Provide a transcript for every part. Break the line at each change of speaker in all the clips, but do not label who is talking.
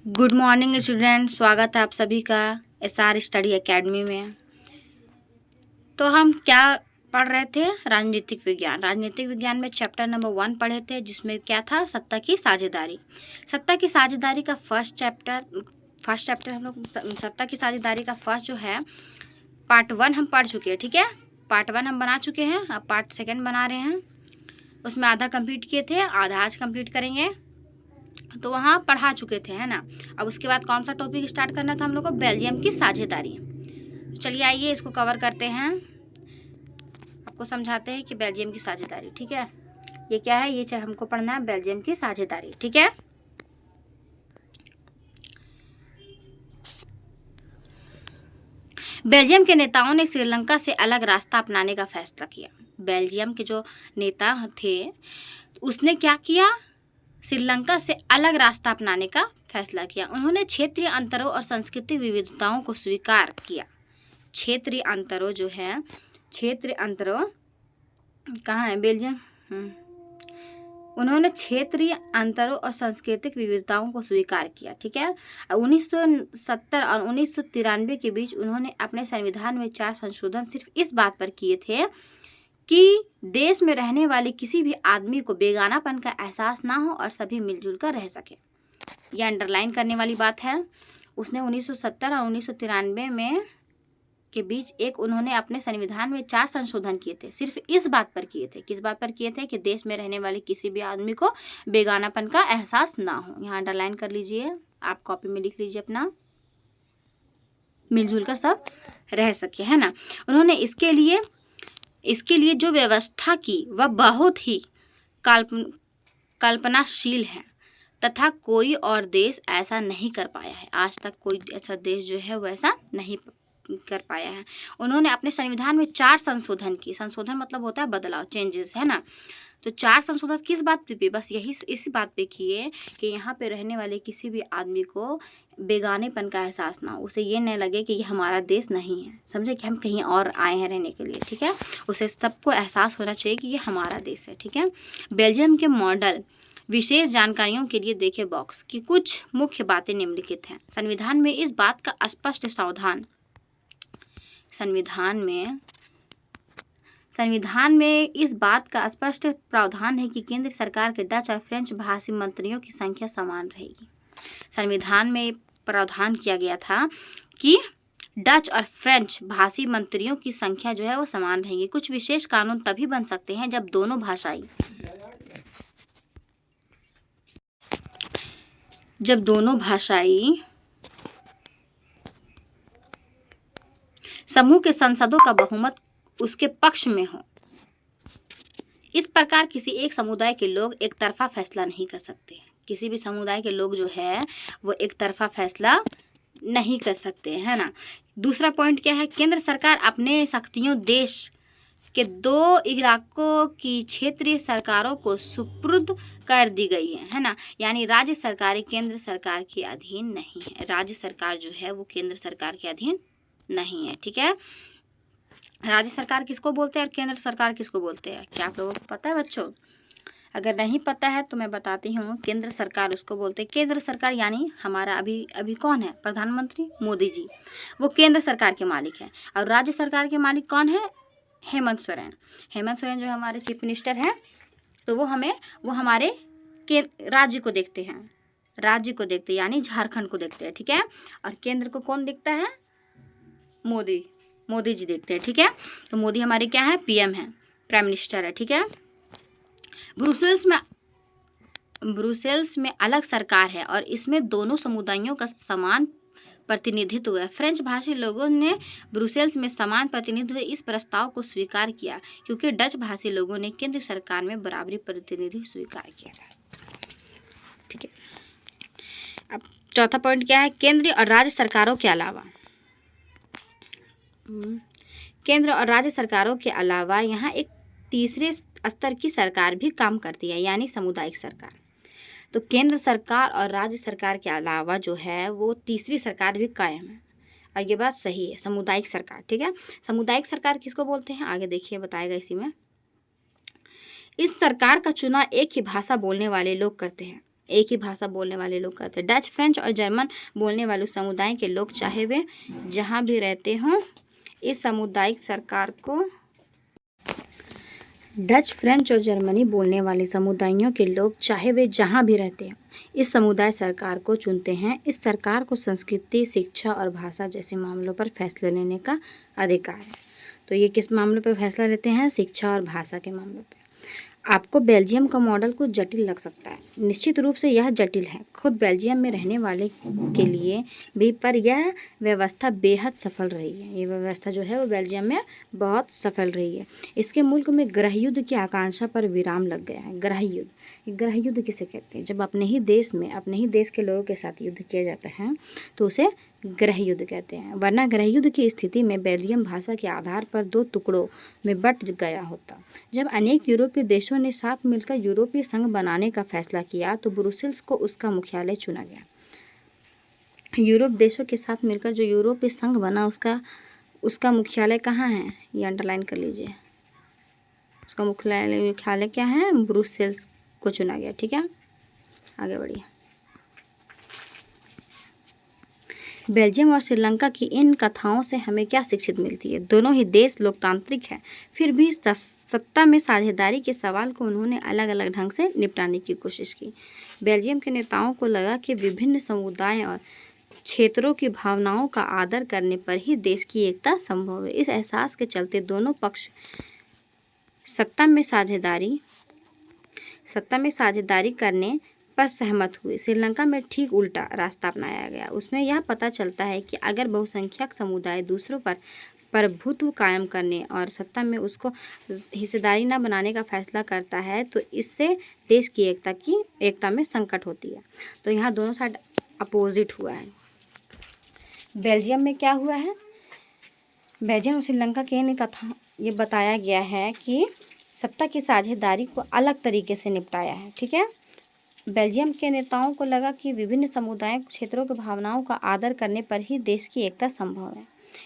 Good morning student, स्वागत है आप सभी का एसआर स्टडी एकेडमी में। तो हम क्या पढ़ रहे थे? राजनीतिक विज्ञान। राजनीतिक विज्ञान में चैप्टर नंबर 1 पढ़े थे, जिसमें क्या था? सत्ता की साझेदारी। सत्ता की साझेदारी का फर्स्ट चैप्टर हम लोग सत्ता की साझेदारी का फर्स्ट जो है पार्ट 1 हम पढ़ चुके हैं। ठीक है, पार्ट 1 हम बना चुके हैं, अब पार्ट 2 बना रहे हैं। उसमें आधा कंप्लीट किए थे, आधा आज कंप्लीट करेंगे। तो वहाँ पढ़ा चुके थे, है ना। अब उसके बाद कौन सा टॉपिक स्टार्ट करना था हम लोग को? बेल्जियम की साझेदारी। चलिए आइए इसको कवर करते हैं, आपको समझाते हैं कि बेल्जियम की साझेदारी। ठीक है, ये क्या है? ये हमको पढ़ना है बेल्जियम की साझेदारी। ठीक है, बेल्जियम के नेताओं ने श्रीलंका से अलग रास्ता अपनाने का फैसला किया। बेल्जियम के जो नेता थे उसने क्या किया? श्रीलंका से अलग रास्ता अपनाने का फैसला किया। उन्होंने क्षेत्रीय अंतरों और सांस्कृतिक विविधताओं को स्वीकार किया। क्षेत्रीय अंतरों जो है, क्षेत्रीय अंतरों कहाँ है? बेल्जियम। उन्होंने क्षेत्रीय अंतरों और सांस्कृतिक विविधताओं को स्वीकार किया। ठीक है, 1970 और 1993 के बीच उन्होंने अपने संविधान में 4 संशोधन सिर्फ इस बात पर किए थे कि देश में रहने वाले किसी भी आदमी को बेगानापन का एहसास ना हो और सभी मिलजुल कर रह सके। यह अंडरलाइन करने वाली बात है। उसने 1970 और 1993 में के बीच उन्होंने अपने संविधान में 4 संशोधन किए थे, सिर्फ इस बात पर किए थे। किस बात पर किए थे? कि देश में रहने वाले किसी भी आदमी को बेगानापन का एहसास ना हो। यहाँ अंडरलाइन कर लीजिए, आप कॉपी में लिख लीजिए अपना, मिलजुल कर सब रह सके, है ना। उन्होंने इसके लिए जो व्यवस्था की वह बहुत ही कल्पनाशील है तथा कोई और देश ऐसा नहीं कर पाया है। आज तक कोई ऐसा देश जो है वो ऐसा नहीं कर पाया है। उन्होंने अपने संविधान में 4 संशोधन किए। संशोधन मतलब होता है बदलाव, चेंजेस, है ना। तो 4 संशोधन किस बात पे? बस यही इस बात पे किए कि यहाँ पे रहने वाले किसी भी आदमी को बेगानेपन का एहसास ना हो, उसे ये नहीं लगे कि ये हमारा देश नहीं है, समझे, कि हम कहीं और आए हैं रहने के लिए। ठीक है, उसे सबको एहसास होना चाहिए कि ये हमारा देश है। ठीक है, बेल्जियम के मॉडल विशेष जानकारियों के लिए देखें बॉक्स की कुछ मुख्य बातें निम्नलिखित हैं। संविधान में इस बात का स्पष्ट प्रावधान इस बात का स्पष्ट प्रावधान है कि केंद्र सरकार के डच और फ्रेंच भाषी मंत्रियों की संख्या समान रहेगी। संविधान में प्रावधान किया गया था कि डच और फ्रेंच भाषी मंत्रियों की संख्या जो है वो समान रहेगी। कुछ विशेष कानून तभी बन सकते हैं जब दोनों भाषाई समूह के सांसदों का बहुमत उसके पक्ष में हो। इस प्रकार किसी एक समुदाय के लोग एक तरफा फैसला नहीं कर सकते। किसी भी समुदाय के लोग जो है वो एक तरफा फैसला नहीं कर सकते, है ना। दूसरा पॉइंट क्या है? केंद्र सरकार अपने शक्तियों देश के 2 इलाकों की क्षेत्रीय सरकारों को सुपुर्द कर दी गई है ना। यानी राज्य सरकारें केंद्र सरकार के अधीन नहीं है। राज्य सरकार जो है वो केंद्र सरकार के अधीन नहीं है। ठीक है, राज्य सरकार किसको बोलते हैं और केंद्र सरकार किसको बोलते हैं? क्या आप लोगों को पता है बच्चों? अगर नहीं पता है तो मैं बताती हूँ। केंद्र सरकार उसको बोलते हैं, केंद्र सरकार यानी हमारा अभी कौन है? प्रधानमंत्री मोदी जी, वो केंद्र सरकार के मालिक है। और राज्य सरकार के मालिक कौन है? हेमंत सोरेन। हेमंत सोरेन जो हमारे चीफ मिनिस्टर हैं, तो वो हमारे राज्य को देखते हैं, यानी झारखंड को देखते हैं। ठीक है, और केंद्र को कौन देखता है? मोदी जी देखते हैं। ठीक है, तो मोदी हमारे क्या है? पीएम है, प्राइम मिनिस्टर है। ठीक है, ब्रुसेल्स में अलग सरकार है और इसमें दोनों समुदायों का समान प्रतिनिधित्व है। फ्रेंच भाषी लोगों ने ब्रुसेल्स में समान प्रतिनिधित्व इस प्रस्ताव को स्वीकार किया क्योंकि डच भाषी लोगों ने केंद्र सरकार में बराबरी प्रतिनिधित्व स्वीकार किया था। ठीक है, अब चौथा पॉइंट क्या है? केंद्रीय और राज्य सरकारों के अलावा यहाँ एक तीसरे स्तर की सरकार भी काम करती है, यानी सामुदायिक सरकार। तो केंद्र सरकार और राज्य सरकार के अलावा जो है वो तीसरी सरकार भी कायम है, और ये बात सही है, सामुदायिक सरकार। ठीक है, सामुदायिक सरकार किसको बोलते हैं? आगे देखिए, बताएगा इसी में। इस सरकार का चुनाव एक ही भाषा बोलने वाले लोग करते हैं। एक ही भाषा बोलने वाले लोग कहते हैं। डच, फ्रेंच और जर्मन बोलने वाले समुदाय के लोग चाहे वे जहाँ भी रहते हों, इस सामुदायिक सरकार को डच, फ्रेंच और जर्मनी बोलने वाले समुदायों के लोग चाहे वे जहाँ भी रहते हों, इस समुदाय सरकार को चुनते हैं। इस सरकार को संस्कृति, शिक्षा और भाषा जैसे मामलों पर फैसले लेने का अधिकार है। तो ये किस मामलों पर फैसला लेते हैं? शिक्षा और भाषा के मामलों पर। आपको बेल्जियम का मॉडल कुछ जटिल लग सकता है, निश्चित रूप से यह जटिल है खुद बेल्जियम में रहने वाले के लिए भी, पर यह व्यवस्था बेहद सफल रही है। ये व्यवस्था जो है वो बेल्जियम में बहुत सफल रही है। इसके मुल्क में गृह युद्ध की आकांक्षा पर विराम लग गया है। गृह युद्ध किसे कहते हैं? जब अपने ही देश के लोगों के साथ युद्ध किया जाता है तो उसे गृह युद्ध कहते हैं। वरना गृह युद्ध की स्थिति में बेल्जियम भाषा के आधार पर 2 टुकड़ों में बट गया होता। जब अनेक यूरोपीय देशों ने साथ मिलकर यूरोपीय संघ बनाने का फैसला किया तो ब्रुसेल्स को उसका मुख्यालय चुना गया। यूरोप देशों के साथ मिलकर जो यूरोपीय संघ बना उसका मुख्यालय कहाँ है? ये अंडरलाइन कर लीजिए। उसका मुख्यालय क्या है? ब्रुसेल्स को चुना गया। ठीक है, आगे बढ़िए। बेल्जियम और श्रीलंका की इन कथाओं से हमें क्या शिक्षित मिलती है? दोनों ही देश लोकतांत्रिक है, फिर भी सत्ता में साझेदारी के सवाल को उन्होंने अलग अलग ढंग से निपटाने की कोशिश की। बेल्जियम के नेताओं को लगा कि विभिन्न समुदाय और क्षेत्रों की भावनाओं का आदर करने पर ही देश की एकता संभव है। इस एहसास के चलते दोनों पक्ष सत्ता में साझेदारी करने पर सहमत हुए। श्रीलंका में ठीक उल्टा रास्ता अपनाया गया। उसमें यह पता चलता है कि अगर बहुसंख्यक समुदाय दूसरों पर प्रभुत्व कायम करने और सत्ता में उसको हिस्सेदारी न बनाने का फैसला करता है तो इससे देश की एकता में संकट होती है। तो यहाँ दोनों साइड अपोजिट हुआ है। बेल्जियम में क्या हुआ है? बेल्जियम और श्रीलंका के इन कथा ये बताया गया है कि सत्ता की साझेदारी को अलग तरीके से निपटाया है। ठीक है, बेल्जियम के नेताओं को लगा कि विभिन्न समुदाय क्षेत्रों की भावनाओं का आदर करने पर ही देश की एकता संभव है।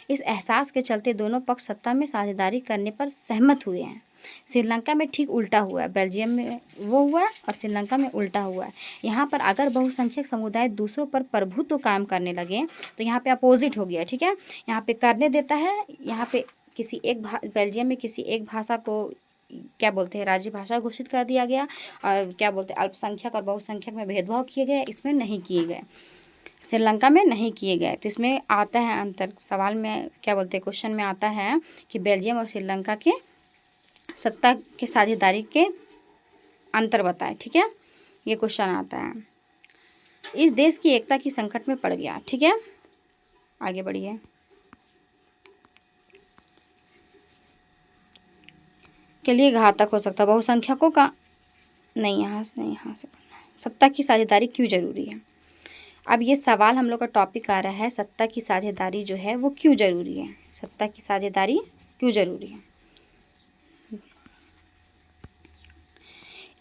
इस एहसास के चलते दोनों पक्ष सत्ता में साझेदारी करने पर सहमत हुए हैं। श्रीलंका में ठीक उल्टा हुआ है। बेल्जियम में वो हुआ और श्रीलंका में उल्टा हुआ है। यहाँ पर अगर बहुसंख्यक समुदाय दूसरों पर प्रभुत्व कायम करने लगे तो यहाँ पे अपोजिट हो गया। ठीक है, यहाँ पे करने देता है, यहाँ पे बेल्जियम में किसी एक भाषा को क्या बोलते हैं, राज्य भाषा घोषित कर दिया गया, और क्या बोलते हैं, अल्पसंख्यक और बहुसंख्यक में भेदभाव किए गए, इसमें नहीं किए गए, श्रीलंका में नहीं किए गए। तो इसमें आता है अंतर। सवाल में क्या बोलते हैं, क्वेश्चन में आता है कि बेल्जियम और श्रीलंका के सत्ता के साझेदारी के अंतर बताएं। ठीक है, ये क्वेश्चन आता है। इस देश की एकता की संकट में पड़ गया। ठीक है, आगे बढ़िए। के लिए घातक हो सकता है। बहुसंख्यकों का यहाँ से पढ़ना है। सत्ता की साझेदारी क्यों जरूरी है? अब ये सवाल हम लोग का टॉपिक आ रहा है, सत्ता की साझेदारी जो है वो क्यों जरूरी है? सत्ता की साझेदारी क्यों जरूरी है?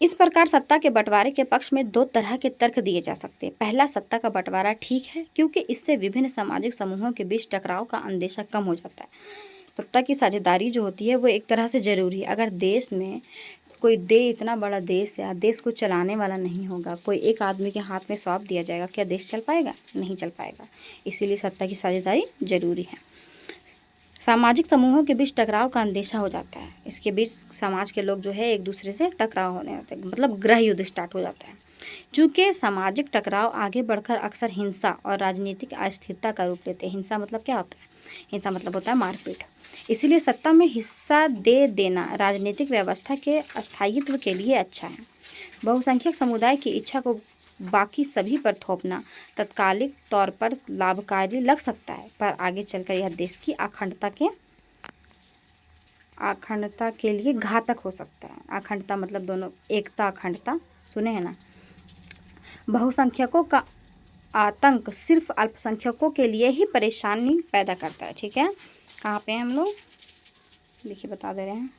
इस प्रकार सत्ता के बंटवारे के पक्ष में 2 तरह के तर्क दिए जा सकते हैं। पहला, सत्ता का बंटवारा ठीक है क्योंकि इससे विभिन्न सामाजिक समूहों के बीच टकराव का अंदेशा कम हो जाता है। सत्ता की साझेदारी जो होती है वो एक तरह से ज़रूरी है। अगर देश में कोई इतना बड़ा देश या देश को चलाने वाला नहीं होगा, कोई एक आदमी के हाथ में सौंप दिया जाएगा, क्या देश चल पाएगा? नहीं चल पाएगा। इसीलिए सत्ता की साझेदारी जरूरी है। सामाजिक समूहों के बीच टकराव का अंदेशा हो जाता है। इसके बीच समाज के लोग जो है एक दूसरे से टकराव होने होते हैं, मतलब गृह युद्ध स्टार्ट हो जाता है। चूँकि सामाजिक टकराव आगे बढ़कर अक्सर हिंसा और राजनीतिक अस्थिरता का रूप लेते हैं। हिंसा मतलब क्या होता है? हिंसा मतलब होता है मारपीट। इसीलिए सत्ता में हिस्सा दे देना राजनीतिक व्यवस्था के स्थायित्व के लिए अच्छा है। बहुसंख्यक समुदाय की इच्छा को बाकी सभी पर थोपना तत्कालिक तौर पर लाभकारी लग सकता है, पर आगे चलकर यह देश की अखंडता के लिए घातक हो सकता है। अखंडता मतलब दोनों, एकता अखंडता सुने हैं ना। बहुसंख्यकों का आतंक सिर्फ अल्पसंख्यकों के लिए ही परेशानी पैदा करता है। ठीक है, कहाँ पे हैं हम लोग? देखिए बता दे रहे हैं,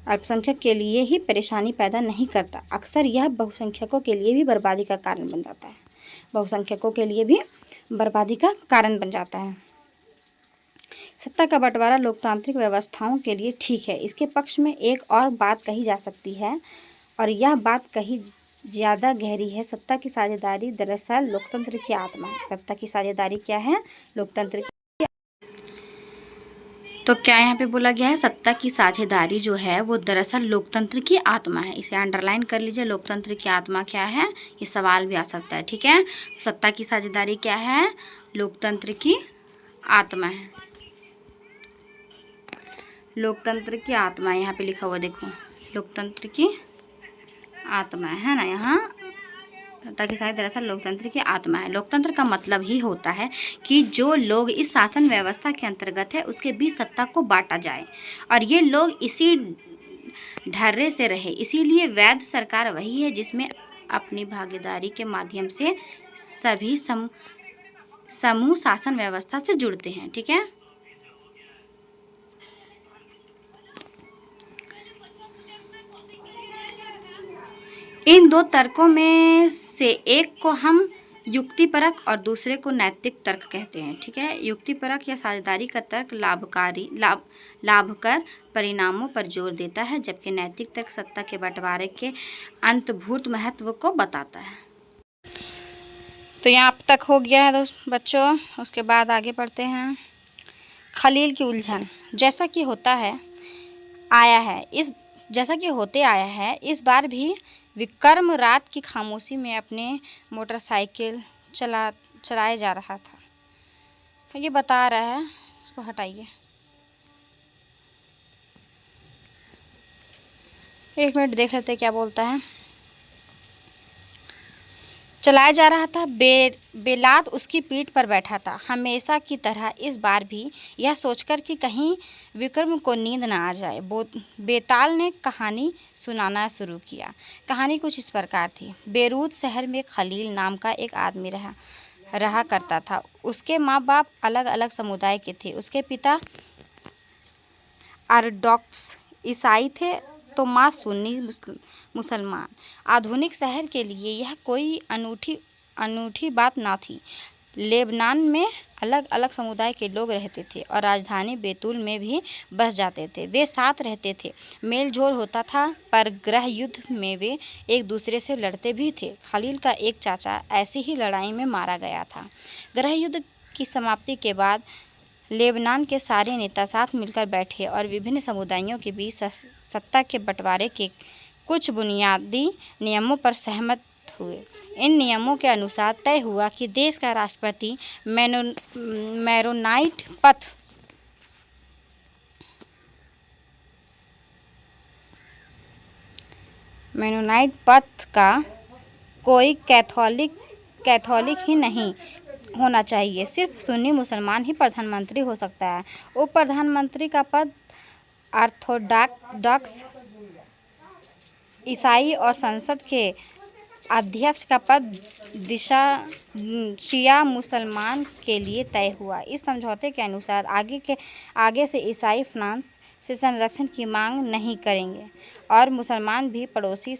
अल्पसंख्यक के लिए ही परेशानी पैदा नहीं करता, अक्सर यह बहुसंख्यकों के लिए भी बर्बादी का कारण बन जाता है। बहुसंख्यकों के लिए भी बर्बादी का कारण बन जाता है। सत्ता का बंटवारा लोकतांत्रिक व्यवस्थाओं के लिए ठीक है। इसके पक्ष में एक और बात कही जा सकती है, और यह बात कही ज़्यादा गहरी है। सत्ता की साझेदारी दरअसल लोकतंत्र की आत्मा है। सत्ता की साझेदारी क्या है? लोकतंत्र की। तो क्या यहाँ पे बोला गया है? सत्ता की साझेदारी जो है वो दरअसल लोकतंत्र की आत्मा है। इसे अंडरलाइन कर लीजिए। लोकतंत्र की आत्मा क्या है? ये सवाल भी आ सकता है। ठीक है, सत्ता की साझेदारी क्या है? लोकतंत्र की आत्मा है। लोकतंत्र की आत्मा यहाँ पे लिखा हुआ देखो, लोकतंत्र की आत्मा है ना। यहाँ सत्ता की साझेदारी दरअसल लोकतंत्र की आत्मा है। लोकतंत्र का मतलब ही होता है कि जो लोग इस शासन व्यवस्था के अंतर्गत है उसके बीच सत्ता को बांटा जाए और ये लोग इसी ढर्रे से रहे। इसीलिए वैध सरकार वही है जिसमें अपनी भागीदारी के माध्यम से सभी समूह शासन व्यवस्था से जुड़ते हैं। ठीक है, इन दो तर्कों में से एक को हम युक्तिपरक और दूसरे को नैतिक तर्क कहते हैं। ठीक है, युक्तिपरक या साझेदारी का तर्क लाभकर परिणामों पर जोर देता है, जबकि नैतिक तर्क सत्ता के बंटवारे के अंतर्भूत महत्व को बताता है। तो यहाँ तक हो गया है बच्चों। उसके बाद आगे बढ़ते हैं। खलील की उलझन। जैसा कि होते आया है इस बार भी विक्रम रात की खामोशी में अपने मोटरसाइकिल चलाए जा रहा था। ये बता रहा है, इसको हटाइए। 1 मिनट देख लेते क्या बोलता है। चलाया जा रहा था, बेलात उसकी पीठ पर बैठा था, हमेशा की तरह इस बार भी यह सोचकर कि कहीं विक्रम को नींद न आ जाए। बेताल ने कहानी सुनाना शुरू किया। कहानी कुछ इस प्रकार थी। बेरूत शहर में खलील नाम का एक आदमी रहा करता था। उसके माँ बाप अलग अलग समुदाय के थे। उसके पिता ऑर्थोडॉक्स ईसाई थे तो माँ सुन्नी मुसलमान। आधुनिक शहर के लिए यह कोई अनूठी बात ना थी। लेबनान में अलग अलग समुदाय के लोग रहते थे और राजधानी बैतूल में भी बस जाते थे। वे साथ रहते थे, मेल जोल होता था, पर गृह युद्ध में वे एक दूसरे से लड़ते भी थे। खलील का एक चाचा ऐसी ही लड़ाई में मारा गया था। गृह युद्ध की समाप्ति के बाद लेबनान के सारे नेता साथ मिलकर बैठे और विभिन्न समुदायों के बीच सत्ता के बंटवारे के कुछ बुनियादी नियमों पर सहमत हुए। इन नियमों के अनुसार तय हुआ कि देश का राष्ट्रपति मैरोनाइट पथ का कोई कैथोलिक ही नहीं होना चाहिए। सिर्फ सुन्नी मुसलमान ही प्रधानमंत्री हो सकता है। उप प्रधानमंत्री का पद ऑर्थोडॉक्स ईसाई और संसद के अध्यक्ष का पद शिया मुसलमान के लिए तय हुआ। इस समझौते के अनुसार आगे से ईसाई फ्रांस से संरक्षण की मांग नहीं करेंगे और मुसलमान भी पड़ोसी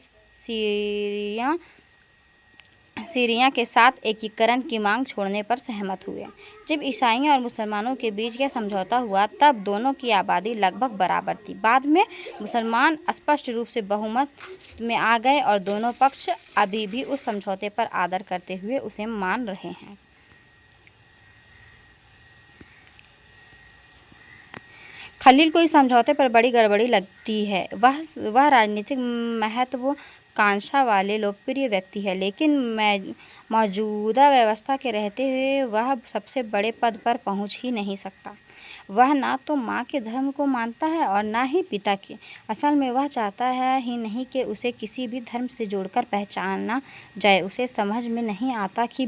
सीरिया के साथ एकीकरण की मांग छोड़ने पर सहमत हुए। जब ईसाइयों और मुसलमानों के बीच यह समझौता हुआ तब दोनों की आबादी लगभग बराबर थी। बाद में मुसलमान स्पष्ट रूप से बहुमत में आ गए और दोनों पक्ष अभी भी उस समझौते पर आदर करते हुए उसे मान रहे हैं। खलील को इस समझौते पर बड़ी गड़बड़ी लगती है। वह राजनीतिक महत्वाकांक्षा वाले लोकप्रिय व्यक्ति है, लेकिन मौजूदा व्यवस्था के रहते हुए वह सबसे बड़े पद पर पहुंच ही नहीं सकता। वह ना तो माँ के धर्म को मानता है और ना ही पिता के। असल में वह चाहता है ही नहीं कि उसे किसी भी धर्म से जोड़कर पहचाना जाए। उसे समझ में नहीं आता कि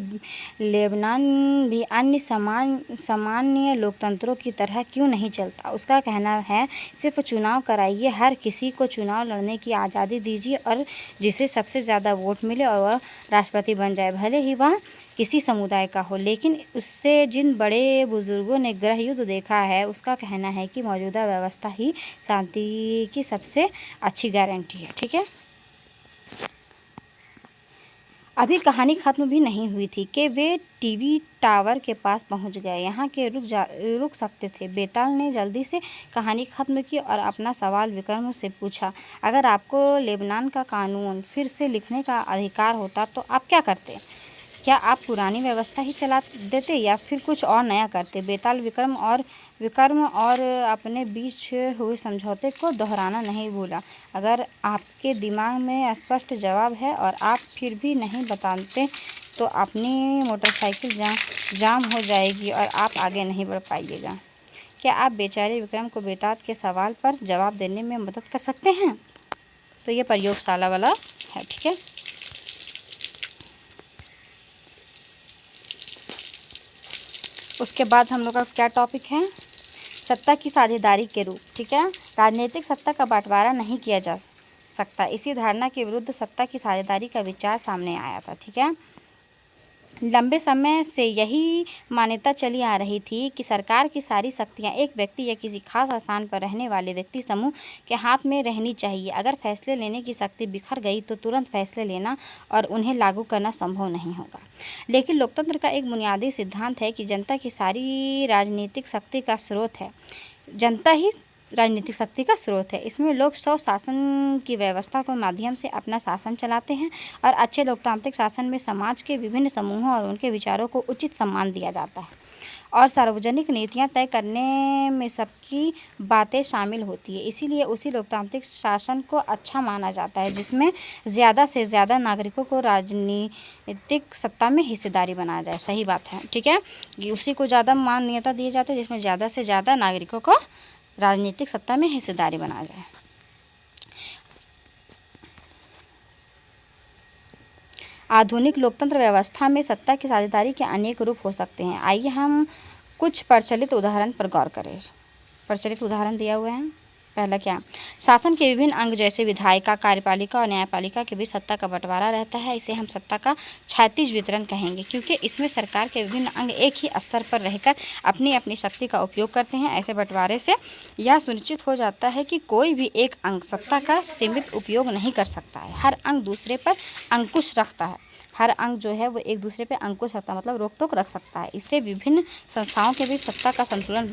लेबनान भी अन्य सामान्य लोकतंत्रों की तरह क्यों नहीं चलता। उसका कहना है सिर्फ चुनाव कराइए, हर किसी को चुनाव लड़ने की आज़ादी दीजिए और जिसे सबसे ज़्यादा वोट मिले और वह राष्ट्रपति बन जाए, भले ही वह किसी समुदाय का हो। लेकिन उससे जिन बड़े बुजुर्गों ने गृह युद्ध देखा है उसका कहना है कि मौजूदा व्यवस्था ही शांति की सबसे अच्छी गारंटी है। ठीक है, अभी कहानी खत्म भी नहीं हुई थी कि वे टीवी टावर के पास पहुंच गए। यहाँ के रुक सकते थे। बेताल ने जल्दी से कहानी खत्म की और अपना सवाल विक्रम से पूछा, अगर आपको लेबनान का कानून फिर से लिखने का अधिकार होता तो आप क्या करते? क्या आप पुरानी व्यवस्था ही चला देते या फिर कुछ और नया करते? बेताल विक्रम और अपने बीच हुए समझौते को दोहराना नहीं भूला। अगर आपके दिमाग में स्पष्ट जवाब है और आप फिर भी नहीं बताते तो अपनी मोटरसाइकिल जाम हो जाएगी और आप आगे नहीं बढ़ पाइएगा। क्या आप बेचारे विक्रम को बेताल के सवाल पर जवाब देने में मदद कर सकते हैं? तो ये प्रयोगशाला वाला है, ठीक है। उसके बाद हम लोग का क्या टॉपिक है? सत्ता की साझेदारी के रूप, ठीक है। राजनीतिक सत्ता का बंटवारा नहीं किया जा सकता, इसी धारणा के विरुद्ध सत्ता की साझेदारी का विचार सामने आया था, ठीक है। लंबे समय से यही मान्यता चली आ रही थी कि सरकार की सारी शक्तियां एक व्यक्ति या किसी खास स्थान पर रहने वाले व्यक्ति समूह के हाथ में रहनी चाहिए। अगर फैसले लेने की शक्ति बिखर गई तो तुरंत फैसले लेना और उन्हें लागू करना संभव नहीं होगा। लेकिन लोकतंत्र का एक बुनियादी सिद्धांत है कि जनता की सारी राजनीतिक शक्ति का स्रोत है। जनता ही राजनीतिक शक्ति का स्रोत है। इसमें लोग स्वशासन की व्यवस्था के माध्यम से अपना शासन चलाते हैं और अच्छे लोकतांत्रिक शासन में समाज के विभिन्न समूहों और उनके विचारों को उचित सम्मान दिया जाता है और सार्वजनिक नीतियां तय करने में सबकी बातें शामिल होती है। इसीलिए उसी लोकतांत्रिक शासन को अच्छा माना जाता है जिसमें ज़्यादा से ज़्यादा नागरिकों को राजनीतिक सत्ता में हिस्सेदारी बनाया जाए। सही बात है, ठीक है। कि उसी को ज़्यादा मान्यता दी जाती है जिसमें ज़्यादा से ज़्यादा नागरिकों को राजनीतिक सत्ता में हिस्सेदारी बनाया जाए। आधुनिक लोकतंत्र व्यवस्था में सत्ता की साझेदारी के अनेक रूप हो सकते हैं। आइए हम कुछ प्रचलित उदाहरण पर गौर करें। प्रचलित उदाहरण दिया हुआ है। पहला क्या? शासन के विभिन्न अंग जैसे विधायिका, कार्यपालिका और न्यायपालिका के बीच सत्ता का बंटवारा रहता है। इसे हम सत्ता का क्षैतिज वितरण कहेंगे क्योंकि इसमें सरकार के विभिन्न अंग एक ही स्तर पर रहकर अपनी अपनी शक्ति का उपयोग करते हैं। ऐसे बंटवारे से यह सुनिश्चित हो जाता है कि कोई भी एक अंग सत्ता का सीमित उपयोग नहीं कर सकता है। हर अंग दूसरे पर अंकुश रखता है। हर अंग जो है वो एक दूसरे पे अंकुश रखता है, मतलब रोक टोक रख सकता है। इससे विभिन्न संस्थाओं के बीच सत्ता का संतुलन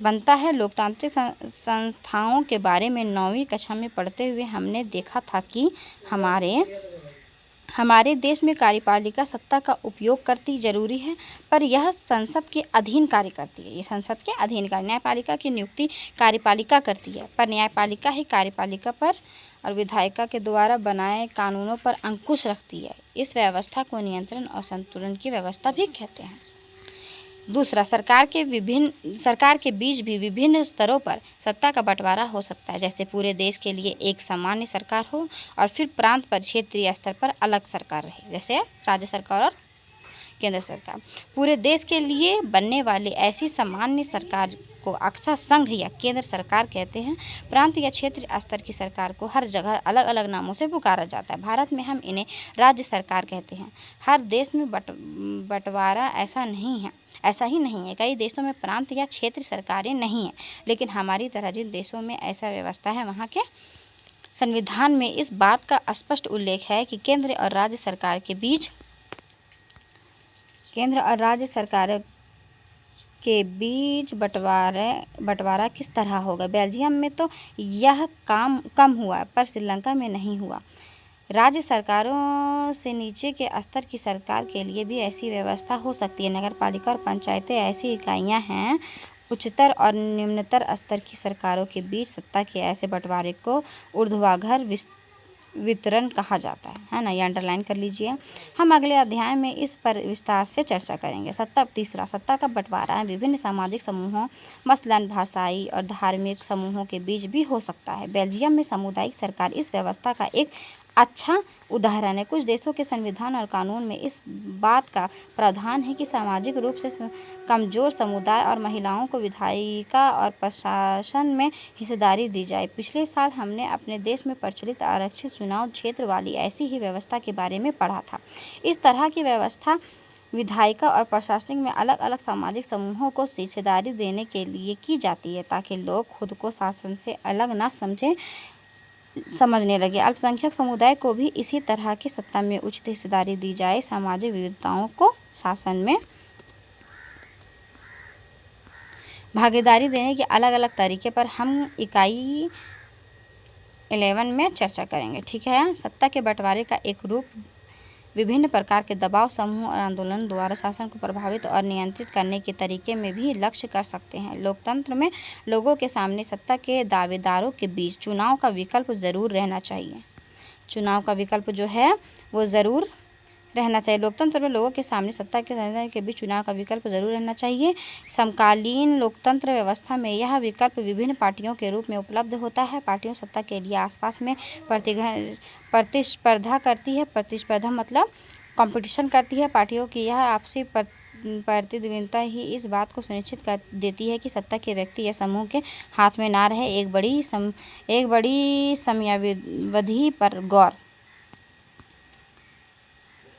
बनता है। लोकतांत्रिक संस्थाओं के बारे में 9वीं कक्षा में पढ़ते हुए हमने देखा था कि हमारे देश में कार्यपालिका सत्ता का उपयोग करती जरूरी है, पर यह संसद के अधीन कार्य करती है। ये संसद के अधीन कार्य, न्यायपालिका की नियुक्ति कार्यपालिका करती है, पर न्यायपालिका ही कार्यपालिका पर और विधायिका के द्वारा बनाए कानूनों पर अंकुश रखती है। इस व्यवस्था को नियंत्रण और संतुलन की व्यवस्था भी कहते हैं। दूसरा, सरकार के बीच भी विभिन्न स्तरों पर सत्ता का बंटवारा हो सकता है। जैसे पूरे देश के लिए एक सामान्य सरकार हो और फिर प्रांत पर क्षेत्रीय स्तर पर अलग सरकार रहे, जैसे राज्य सरकार और केंद्र सरकार। पूरे देश के लिए बनने वाली ऐसी सामान्य सरकार को अक्सर संघ या केंद्र सरकार कहते हैं। प्रांत या क्षेत्र स्तर की सरकार को हर जगह अलग अलग नामों से पुकारा जाता है। भारत में हम इन्हें राज्य सरकार कहते हैं। हर देश में बंटवारा ऐसा ही नहीं है। कई देशों में प्रांत या क्षेत्र सरकारें नहीं हैं, लेकिन हमारी तरह जिन देशों में ऐसा व्यवस्था है वहाँ के संविधान में इस बात का स्पष्ट उल्लेख है कि केंद्र और राज्य सरकार के बीच बंटवारा किस तरह होगा। बेल्जियम में तो यह काम कम हुआ पर श्रीलंका में नहीं हुआ। राज्य सरकारों से नीचे के स्तर की सरकार के लिए भी ऐसी व्यवस्था हो सकती है। नगरपालिका और पंचायतें ऐसी इकाइयां हैं। उच्चतर और निम्नतर स्तर की सरकारों के बीच सत्ता के ऐसे बंटवारे को ऊर्ध्वाधर वितरण कहा जाता है ना। ये अंडरलाइन कर लीजिए। हम अगले अध्याय में इस पर विस्तार से चर्चा करेंगे। तीसरा, सत्ता का बंटवारा विभिन्न सामाजिक समूहों मसलन भाषाई और धार्मिक समूहों के बीच भी हो सकता है। बेल्जियम में सामुदायिक सरकार इस व्यवस्था का एक अच्छा उदाहरण है। कुछ देशों के संविधान और कानून में इस बात का प्रावधान है कि सामाजिक रूप से कमजोर समुदाय और महिलाओं को विधायिका और प्रशासन में हिस्सेदारी दी जाए। पिछले साल हमने अपने देश में प्रचलित आरक्षित चुनाव क्षेत्र वाली ऐसी ही व्यवस्था के बारे में पढ़ा था। इस तरह की व्यवस्था विधायिका और प्रशासनिक में अलग अलग सामाजिक समूहों को हिस्सेदारी देने के लिए की जाती है ताकि लोग खुद को शासन से अलग ना समझें, समझने लगे। अल्पसंख्यक समुदाय को भी इसी तरह की सत्ता में उचित हिस्सेदारी दी जाए। सामाजिक विविधताओं को शासन में भागीदारी देने के अलग अलग तरीके पर हम इकाई 11 में चर्चा करेंगे। ठीक है। सत्ता के बंटवारे का एक रूप विभिन्न प्रकार के दबाव समूह और आंदोलन द्वारा शासन को प्रभावित और नियंत्रित करने के तरीके में भी लक्ष्य कर सकते हैं। लोकतंत्र में लोगों के सामने सत्ता के दावेदारों के बीच चुनाव का विकल्प जरूर रहना चाहिए। चुनाव का विकल्प जो है वो ज़रूर रहना चाहिए। लोकतंत्र में लोगों के सामने सत्ता के बीच चुनाव का विकल्प जरूर रहना चाहिए। समकालीन लोकतंत्र व्यवस्था में यह विकल्प विभिन्न पार्टियों के रूप में उपलब्ध होता है। पार्टियों सत्ता के लिए आसपास में प्रतिस्पर्धा करती है। प्रतिस्पर्धा मतलब कंपटीशन करती है। पार्टियों की यह आपसी प्रतिद्वंद्विता ही इस बात को सुनिश्चित कर देती है कि सत्ता के व्यक्ति या समूह के हाथ में ना रहे। एक बड़ी समयावधि पर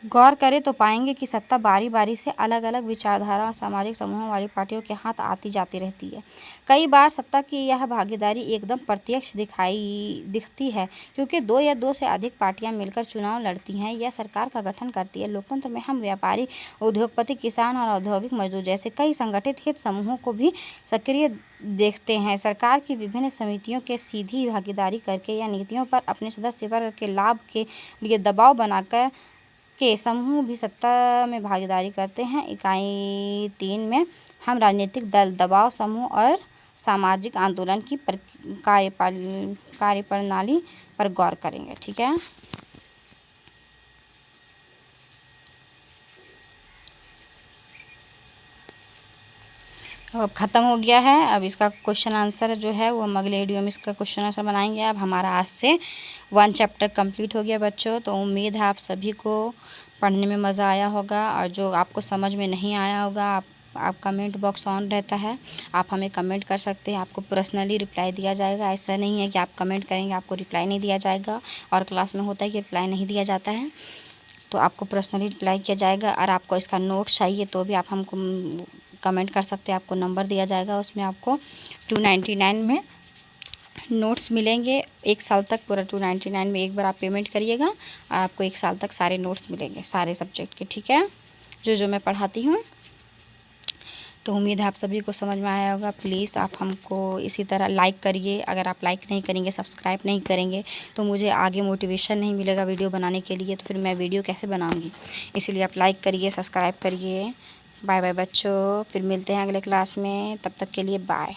गौर करें तो पाएंगे कि सत्ता बारी बारी से अलग अलग विचारधारा और सामाजिक समूहों वाली पार्टियों के हाथ आती जाती रहती है। कई बार सत्ता की यह भागीदारी एकदम प्रत्यक्ष दिखती है, क्योंकि दो या दो से अधिक पार्टियां मिलकर चुनाव लड़ती हैं या सरकार का गठन करती है। लोकतंत्र में हम व्यापारी, उद्योगपति, किसान और औद्योगिक मजदूर जैसे कई संगठित हित समूहों को भी सक्रिय देखते हैं। सरकार की विभिन्न समितियों के सीधी भागीदारी करके या नीतियों पर अपने सदस्य वर्ग के लाभ के लिए दबाव बनाकर के समूह भी सत्ता में भागीदारी करते हैं। इकाई 3 में हम राजनीतिक दल, दबाव समूह और सामाजिक आंदोलन की कार्यप्रणाली पर गौर करेंगे। ठीक है। अब ख़त्म हो गया है। अब इसका क्वेश्चन आंसर जो है वो हम अगले वीडियो में इसका क्वेश्चन आंसर बनाएंगे। अब हमारा आज से 1 चैप्टर कंप्लीट हो गया बच्चों। तो उम्मीद है आप सभी को पढ़ने में मज़ा आया होगा, और जो आपको समझ में नहीं आया होगा आप कमेंट बॉक्स ऑन रहता है, आप हमें कमेंट कर सकते हैं। आपको पर्सनली रिप्लाई दिया जाएगा। ऐसा नहीं है कि आप कमेंट करेंगे आपको रिप्लाई नहीं दिया जाएगा, और क्लास में होता है कि रिप्लाई नहीं दिया जाता है, तो आपको पर्सनली रिप्लाई किया जाएगा। और आपको इसका नोट्स चाहिए तो भी आप हमको कमेंट कर सकते हैं। आपको नंबर दिया जाएगा, उसमें आपको 299 में नोट्स मिलेंगे। 1 साल तक पूरा 299 में एक बार आप पेमेंट करिएगा, आपको 1 साल तक सारे नोट्स मिलेंगे सारे सब्जेक्ट के। ठीक है, जो मैं पढ़ाती हूँ। तो उम्मीद है आप सभी को समझ में आया होगा। प्लीज़ आप हमको इसी तरह लाइक करिए। अगर आप लाइक नहीं करेंगे, सब्सक्राइब नहीं करेंगे, तो मुझे आगे मोटिवेशन नहीं मिलेगा वीडियो बनाने के लिए, तो फिर मैं वीडियो कैसे बनाऊँगी। इसीलिए आप लाइक करिए, सब्सक्राइब करिए। बाय बाय बच्चों, फिर मिलते हैं अगले क्लास में। तब तक के लिए बाय।